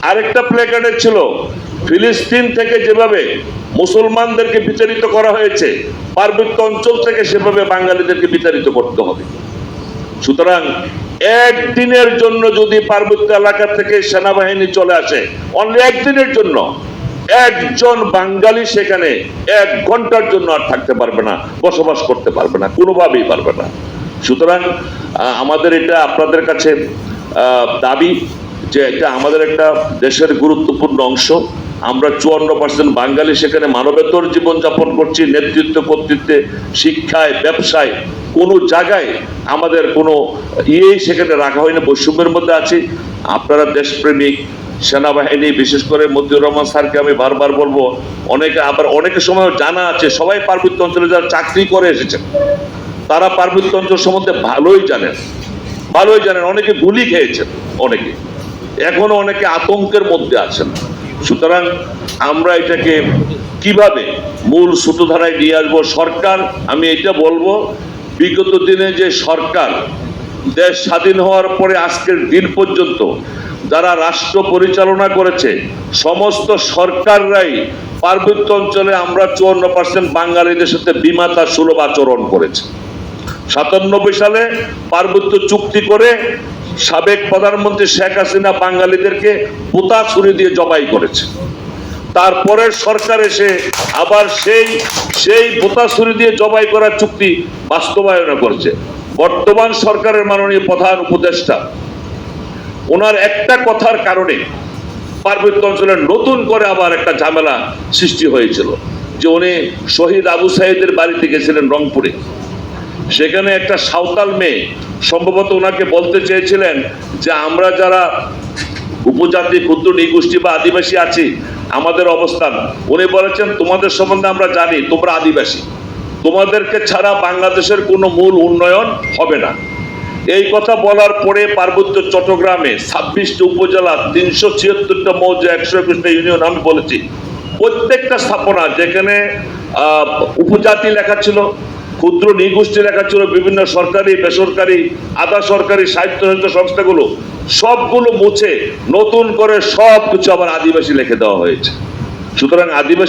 আরেকটা প্লেকার্ডে ছিল ফিলিস্তিন থেকে যেভাবে মুসলমানদেরকে বিতাড়িত করা হয়েছে, পার্বত্য অঞ্চল থেকে সেভাবে বাঙালিদেরকে বিতাড়িত করতে হবে। সুতরাং একদিনের জন্য যদি পার্বত্য এলাকা থেকে সেনাবাহিনী চলে আসে, অনলি একদিনের জন্য, একজন বাঙালি সেখানে 1 ঘন্টার জন্য আর থাকতে পারবে না, বসবাস করতে পারবে না, কোনোভাবেই পারবে না। সুতরাং আমাদের এটা আপনাদের কাছে দাবি যে এটা আমাদের একটা দেশের গুরুত্বপূর্ণ অংশ। আমরা 54% বাঙালি সেখানে মানবেতর জীবনযাপন করছি, নেতৃত্ব কর্তৃত্বে, শিক্ষায়, ব্যবসায়, কোনো জায়গায় আমাদের কোনো সেখানে রাখা হয়নি, বৈষম্যের মধ্যে আছি। আপনারা দেশপ্রেমিক, সেনাবাহিনী, বিশেষ করে মতিউর রহমান স্যারকে আমি বারবার বলবো, অনেকের সময় জানা আছে, সবাই পার্বত্য অঞ্চলে যারা চাকরি করে এসেছেন তারা পার্বত্য অঞ্চল সম্বন্ধে ভালোই জানেন। অনেকে গুলি খেয়েছেন, অনেকে এখনো অনেকে আতঙ্কের মধ্যে আছেন। সুতরাং আমরা এটাকে কিভাবে মূল সূত্রধারায় নিয়ে আসবো, সরকার, আমি এটা বলবো, বিগত দিনে যে সরকার দেশ স্বাধীন হওয়ার পরে আজকের দিন পর্যন্ত যারা রাষ্ট্র পরিচালনা করেছে, সমস্ত সরকাররাই পার্বত্য অঞ্চলে আমরা 54% বাঙালিদের সাথে বিমাতা সুলভ আচরণ করেছে। 97 সালে পার্বত্য চুক্তি করে সাবেক প্রধানমন্ত্রী শেখ হাসিনা বাঙালিদেরকে পোতা ছুরি দিয়ে জবাই করেছে। তারপরের সরকার এসে আবার সেই পোতা ছুরি দিয়ে জবাই করার চুক্তি বাস্তবায়ন করেছে। বর্তমান সরকারের মাননীয় প্রধান উপদেষ্টা, ওনার একটা কথার কারণে পার্বত্য অঞ্চলে নতুন করে আবার একটা ঝামেলা সৃষ্টি হয়েছিল, যে উনি শহীদ আবু সাইদের বাড়িতে গেছিলেন রংপুরে। সেখানে একটা সাঁওতাল মেয়ে সম্ভবত ওনাকে বলতে চেয়েছিলেন যে আমরা যারা উপজাতি, ক্ষুদ্র নৃগোষ্ঠী বা আদিবাসী আছি, আমাদের অবস্থান, উনি বলেছেন তোমাদের সম্বন্ধে আমরা জানি, তোমরা আদিবাসী, তোমাদেরকে ছাড়া বাংলাদেশের কোনো মূল উন্নয়ন হবে না। এই কথা বলার পরে পার্বত্য চট্টগ্রামে 26টি উপজেলা, 376টা মৌজা, 121টা ইউনিয়ন, আমি বলেছি প্রত্যেকটা স্থাপনা যেখানে উপজাতি লেখা ছিল, ক্ষুদ্র নৃগোষ্ঠী লেখা ছিল, বিভিন্ন সরকারি, বেসরকারি, আধা সরকারি, স্বায়ত্তশাসিত সংস্থাগুলো সবগুলো মুছে নতুন করে সবকিছু আবার আদিবাসী লিখে দেওয়া হয়েছে। সুতরাং আদিবাসী